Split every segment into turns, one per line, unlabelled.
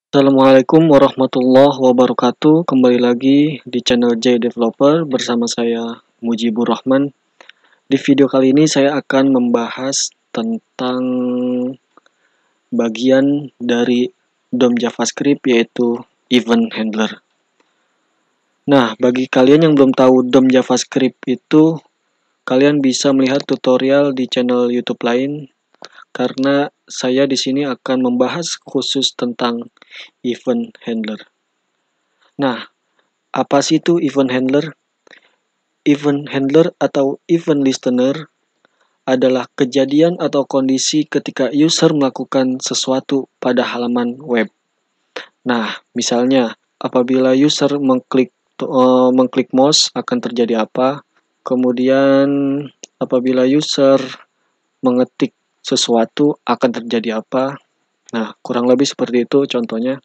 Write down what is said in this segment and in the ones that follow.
Assalamualaikum warahmatullahi wabarakatuh. Kembali lagi di channel J Developer bersama saya Mujibur Rahman. Di video kali ini saya akan membahas tentang bagian dari DOM JavaScript yaitu Event Handler. Nah, bagi kalian yang belum tahu DOM JavaScript itu, kalian bisa melihat tutorial di channel YouTube lain karena saya di sini akan membahas khusus tentang Event Handler. Nah, apa sih itu event handler? Event handler atau event listener adalah kejadian atau kondisi ketika user melakukan sesuatu pada halaman web. Nah, misalnya apabila user mengklik mouse akan terjadi apa? Kemudian apabila user mengetik sesuatu akan terjadi apa? Nah, kurang lebih seperti itu contohnya.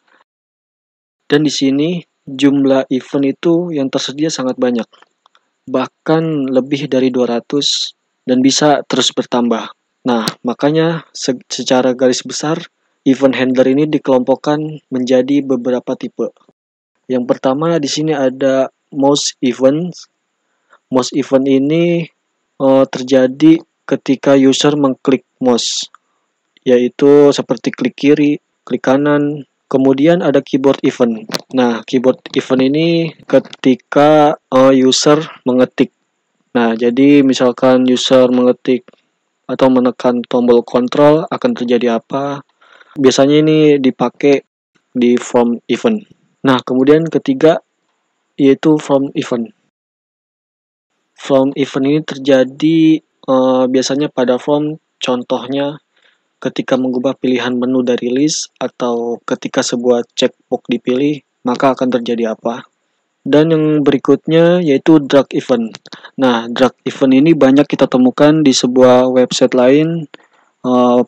Dan di sini jumlah event itu yang tersedia sangat banyak. Bahkan lebih dari 200 dan bisa terus bertambah. Nah, makanya secara garis besar event handler ini dikelompokkan menjadi beberapa tipe. Yang pertama di sini ada mouse event. Mouse event ini terjadi ketika user mengklik mouse, yaitu seperti klik kiri, klik kanan. Kemudian ada keyboard event. Nah, keyboard event ini ketika user mengetik. Nah, jadi misalkan user mengetik atau menekan tombol kontrol akan terjadi apa? Biasanya ini dipakai di from event. Nah, kemudian ketiga yaitu from event. From event ini terjadi biasanya pada form, contohnya ketika mengubah pilihan menu dari list atau ketika sebuah checkbox dipilih, maka akan terjadi apa? Dan yang berikutnya yaitu drag event. Nah, drag event ini banyak kita temukan di sebuah website lain.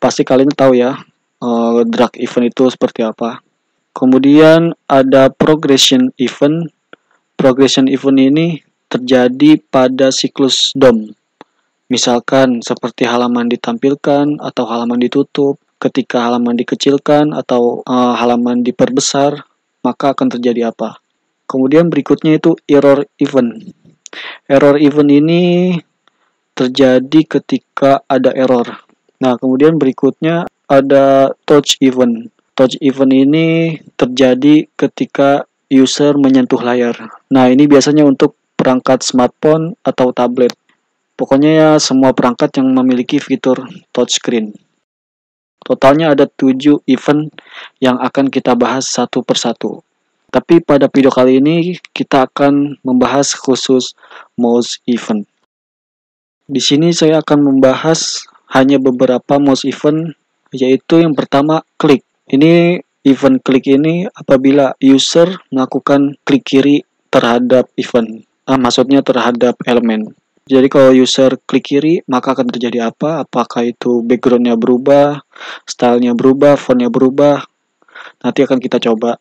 Pasti kalian tahu ya, drag event itu seperti apa. Kemudian ada progression event. Progression event ini terjadi pada siklus DOM. Misalkan seperti halaman ditampilkan atau halaman ditutup. Ketika halaman dikecilkan atau halaman diperbesar, maka akan terjadi apa? Kemudian berikutnya itu error event. Error event ini terjadi ketika ada error. Nah, kemudian berikutnya ada touch event. Touch event ini terjadi ketika user menyentuh layar. Nah, ini biasanya untuk perangkat smartphone atau tablet. Pokoknya ya semua perangkat yang memiliki fitur touchscreen. Totalnya ada 7 event yang akan kita bahas satu persatu. Tapi pada video kali ini kita akan membahas khusus mouse event. Di sini saya akan membahas hanya beberapa mouse event, yaitu yang pertama klik. Ini event klik ini apabila user melakukan klik kiri terhadap event. Maksudnya terhadap elemen. Jadi kalau user klik kiri, maka akan terjadi apa? Apakah itu backgroundnya berubah, stylenya berubah, fontnya berubah? Nanti akan kita coba.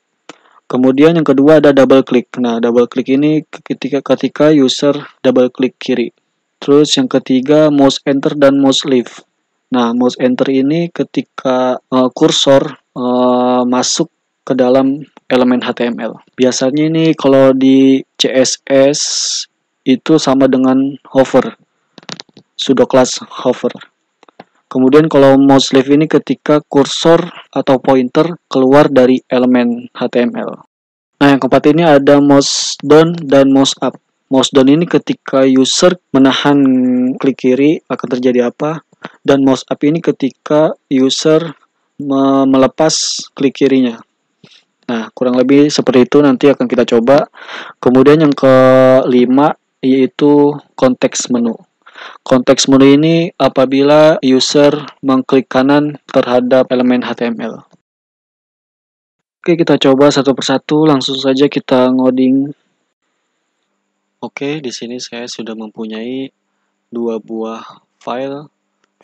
Kemudian yang kedua ada double click. Nah, double click ini ketika user double click kiri. Terus yang ketiga mouse enter dan mouse leave. Nah, mouse enter ini ketika kursor masuk ke dalam elemen HTML. Biasanya ini kalau di CSS itu sama dengan hover. Pseudo class hover. Kemudian kalau mouse leave ini ketika kursor atau pointer keluar dari elemen HTML. Nah, yang keempat ini ada mouse down dan mouse up. Mouse down ini ketika user menahan klik kiri akan terjadi apa? Dan mouse up ini ketika user melepas klik kirinya. Nah, kurang lebih seperti itu nanti akan kita coba. Kemudian yang kelima yaitu konteks menu. Konteks menu ini apabila user mengklik kanan terhadap elemen HTML. Oke, kita coba satu persatu, langsung saja kita ngoding. Oke, di sini saya sudah mempunyai dua buah file.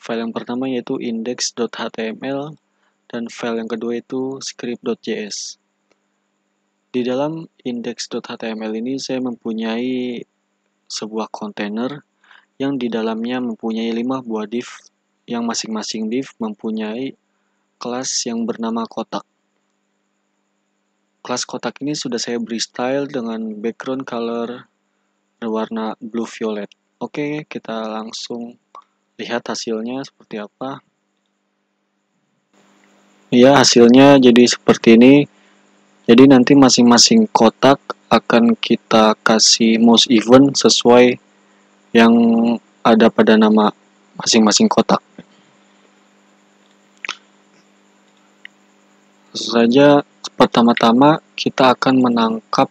File yang pertama yaitu index.html dan file yang kedua itu script.js. Di dalam index.html ini saya mempunyai sebuah kontainer yang di dalamnya mempunyai 5 buah div yang masing-masing div mempunyai kelas yang bernama kotak. kelas kotak ini sudah saya beri style dengan background color berwarna blue violet. Oke, kita langsung lihat hasilnya seperti apa. Ya, hasilnya jadi seperti ini. Jadi nanti masing-masing kotak akan kita kasih mouse event sesuai yang ada pada nama masing-masing kotak. Langsung saja, pertama-tama kita akan menangkap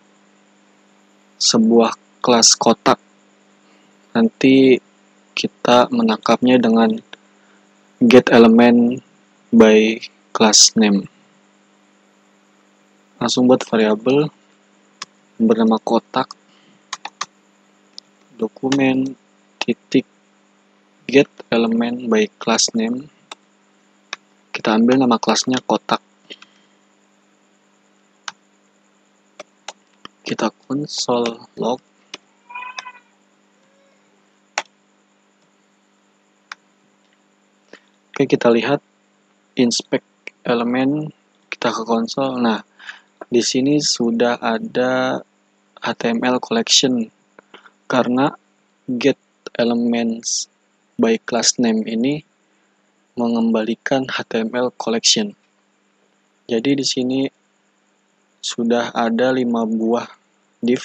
sebuah kelas kotak. Nanti kita menangkapnya dengan get element by class name. Langsung buat variabel bernama kotak dokumen titik get element by class name. Kita ambil nama kelasnya kotak. Kita console log. Oke, kita lihat inspect elemen, kita ke konsol. Nah, di sini sudah ada HTML collection karena get elements by class name ini mengembalikan HTML collection. Jadi di sini sudah ada 5 buah div.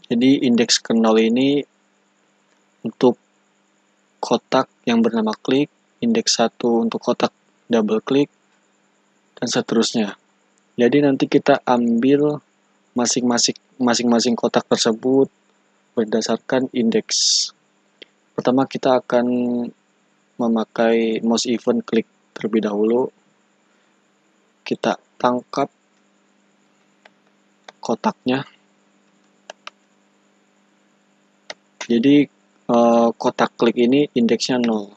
Jadi indeks ke 0 ini untuk kotak yang bernama klik, indeks 1 untuk kotak double klik, dan seterusnya. Jadi nanti kita ambil masing-masing kotak tersebut berdasarkan indeks. Pertama kita akan memakai mouse event klik terlebih dahulu. Kita tangkap kotaknya. Jadi kotak klik ini indeksnya 0.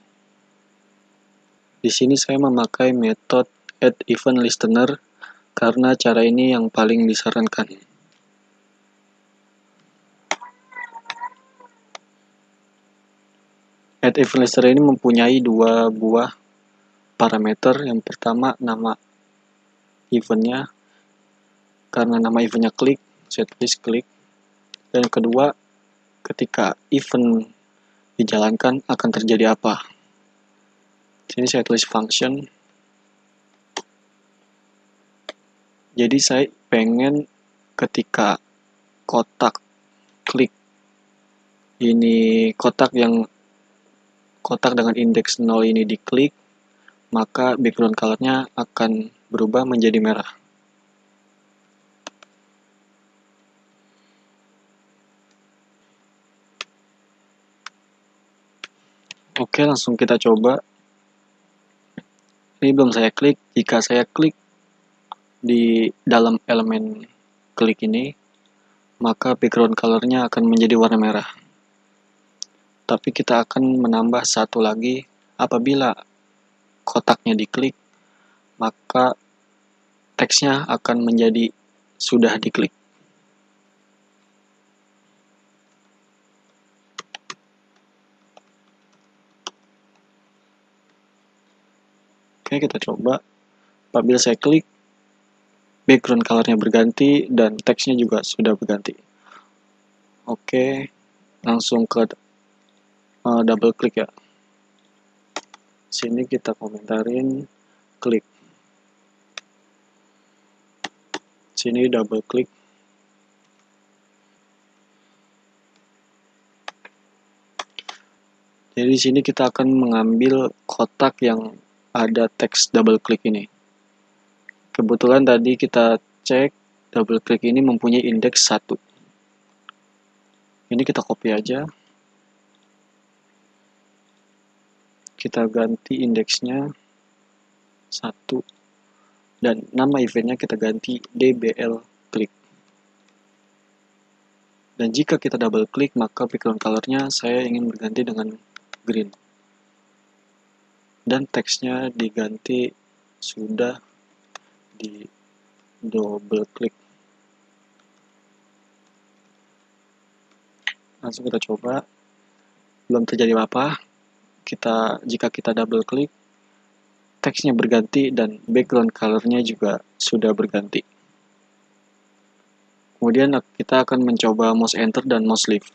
Di sini saya memakai metode add event listener karena cara ini yang paling disarankan. Add event listener ini mempunyai 2 buah parameter. Yang pertama nama eventnya, karena nama eventnya klik, saya tulis klik. Dan kedua, ketika event dijalankan akan terjadi apa. Sini saya tulis function. Jadi saya pengen ketika kotak klik ini, kotak dengan indeks 0 ini diklik, maka background colornya akan berubah menjadi merah. Oke, langsung kita coba. Ini belum saya klik. Jika saya klik di dalam elemen klik ini, maka background colornya akan menjadi warna merah. Tapi kita akan menambah satu lagi. Apabila kotaknya diklik, maka teksnya akan menjadi sudah diklik. Oke, kita coba. Apabila saya klik, background colornya berganti dan teksnya juga sudah berganti. Oke, langsung ke double klik ya. Sini kita komentarin klik. Sini double klik. Jadi di sini kita akan mengambil kotak yang ada teks double klik ini. Kebetulan tadi kita cek double klik ini mempunyai indeks 1. Ini kita copy aja. Kita ganti indeksnya 1 dan nama eventnya kita ganti dbl klik. Dan jika kita double klik, maka background colornya saya ingin berganti dengan green. Dan teksnya diganti sudah di double klik. Langsung kita coba. Belum terjadi apa-apa. Jika kita double klik, teksnya berganti dan background color-nya juga sudah berganti. Kemudian kita akan mencoba mouse enter dan mouse lift.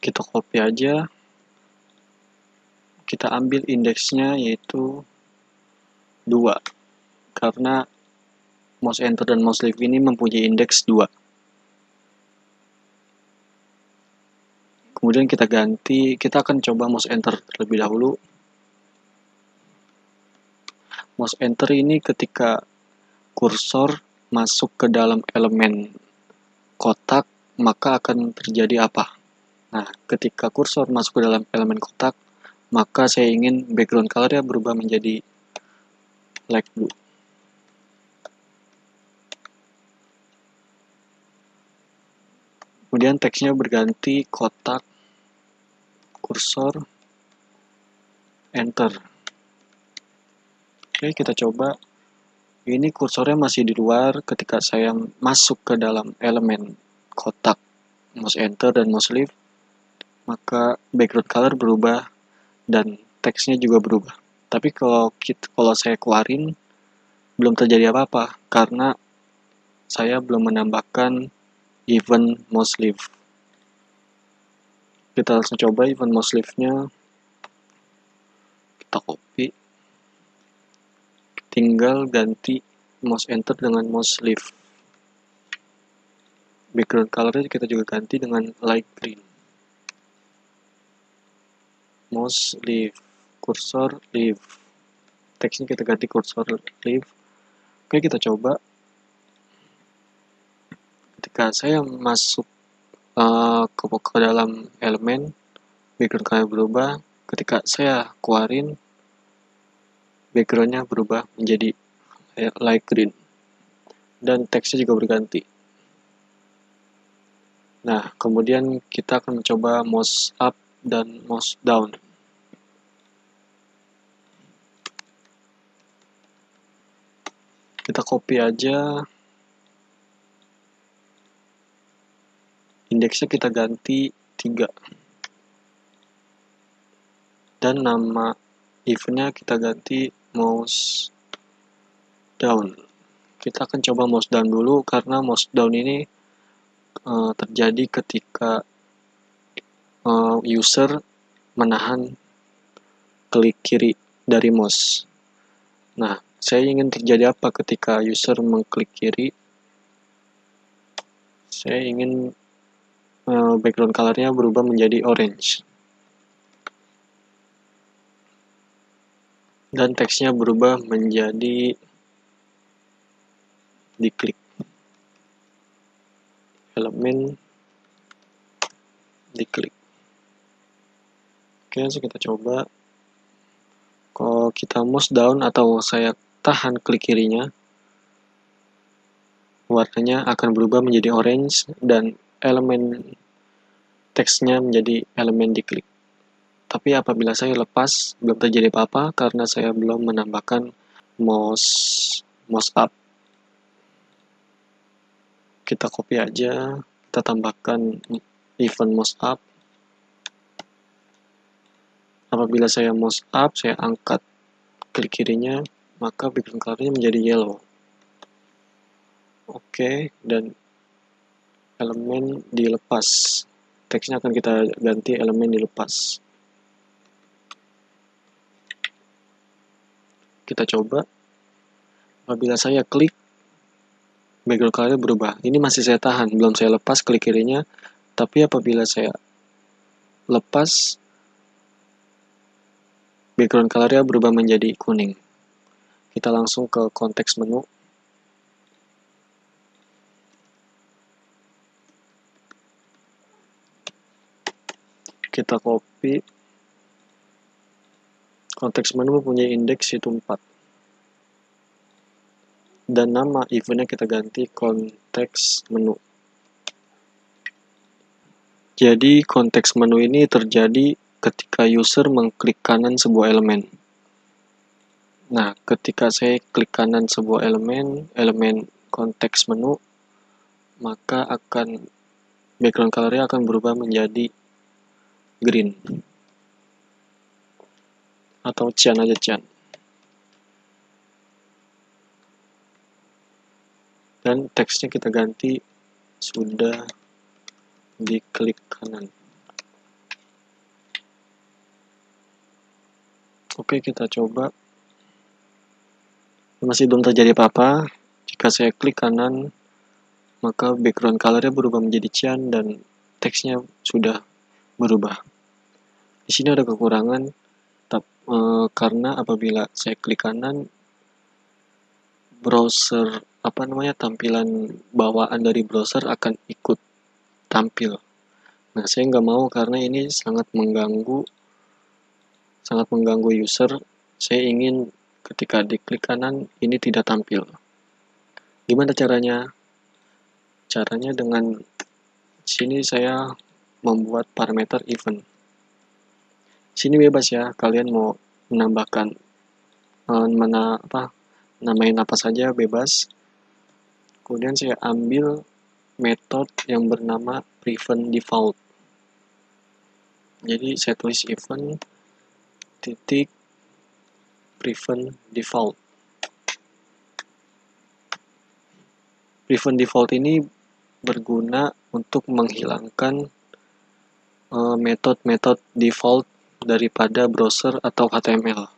Kita copy aja. Kita ambil indeksnya yaitu 2. Karena mouse enter dan mouse lift ini mempunyai indeks 2. Kemudian kita ganti, kita akan coba mouse enter terlebih dahulu. Mouse enter ini ketika kursor masuk ke dalam elemen kotak, maka akan terjadi apa? Nah, ketika kursor masuk ke dalam elemen kotak, maka saya ingin background color-nya berubah menjadi light blue. Kemudian teksnya berganti kotak, kursor, enter. Oke, kita coba. Ini kursornya masih di luar. Ketika saya masuk ke dalam elemen kotak, mouse enter dan mouse lift, maka background color berubah dan teksnya juga berubah. Tapi kalau saya keluarin, belum terjadi apa-apa karena saya belum menambahkan event mouse lift. Kita langsung coba event mouse lift-nya. Kita copy. Tinggal ganti mouse enter dengan mouse lift. Background color-nya kita juga ganti dengan light green. Mouse lift, cursor lift. Teksnya kita ganti cursor lift. Oke, kita coba. Ketika saya masuk ke dalam elemen, background color berubah. Ketika saya keluarin, backgroundnya berubah menjadi light green. Dan teksnya juga berganti. Nah, kemudian kita akan mencoba mouse up dan mouse down. Kita copy aja. Indeksnya kita ganti 3. Dan nama eventnya kita ganti mouse down. Kita akan coba mouse down dulu karena mouse down ini terjadi ketika user menahan klik kiri dari mouse. Nah, saya ingin terjadi apa ketika user mengklik kiri? Saya ingin background color-nya berubah menjadi orange. Dan teksnya berubah menjadi diklik. Elemen diklik. Oke, langsung kita coba. Kalau kita mouse down atau saya tahan klik kirinya, warnanya akan berubah menjadi orange dan elemen teksnya menjadi elemen diklik. Tapi apabila saya lepas, belum terjadi apa-apa karena saya belum menambahkan mouse up. Kita copy aja, kita tambahkan event mouse up. Apabila saya mouse up, saya angkat klik kirinya, maka background color-nya menjadi yellow. Oke, dan elemen dilepas. Teksnya akan kita ganti elemen dilepas. Kita coba. Apabila saya klik, background color-nya berubah. Ini masih saya tahan, belum saya lepas klik kirinya. Tapi apabila saya lepas, background color-nya berubah menjadi kuning. Kita langsung ke konteks menu. Kita copy. Konteks menu mempunyai indeks yaitu 4. Dan nama eventnya kita ganti konteks menu. Jadi konteks menu ini terjadi ketika user mengklik kanan sebuah elemen. Nah, ketika saya klik kanan sebuah elemen konteks menu, maka background color-nya akan berubah menjadi green atau cyan aja, cyan. Dan teksnya kita ganti sudah diklik kanan. Oke, kita coba. Masih belum terjadi apa-apa. Jika saya klik kanan, maka background color-nya berubah menjadi cyan dan teksnya sudah berubah. Di sini ada kekurangan karena apabila saya klik kanan, browser tampilan bawaan dari browser akan ikut tampil. Nah, saya nggak mau karena ini sangat mengganggu user. Saya ingin ketika diklik kanan ini tidak tampil. Gimana caranya? Caranya dengan sini saya membuat parameter event. Sini bebas ya, kalian mau menambahkan namain apa saja bebas. Kemudian saya ambil metode yang bernama prevent default. Jadi saya tulis event titik prevent default. Prevent default ini berguna untuk menghilangkan metode-metode default daripada browser atau HTML.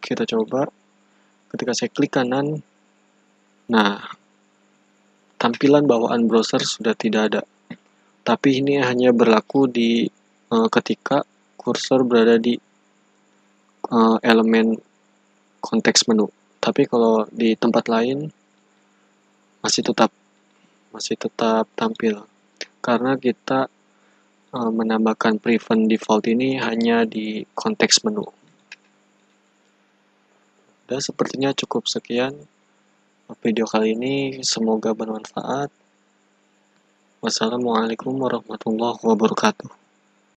Kita coba. Ketika saya klik kanan, nah, tampilan bawaan browser sudah tidak ada. Tapi ini hanya berlaku di ketika kursor berada di elemen konteks menu. Tapi kalau di tempat lain masih tetap tampil. Karena kita menambahkan prevent default ini hanya di konteks menu. Dan sepertinya cukup sekian video kali ini, semoga bermanfaat. Wassalamualaikum warahmatullahi wabarakatuh.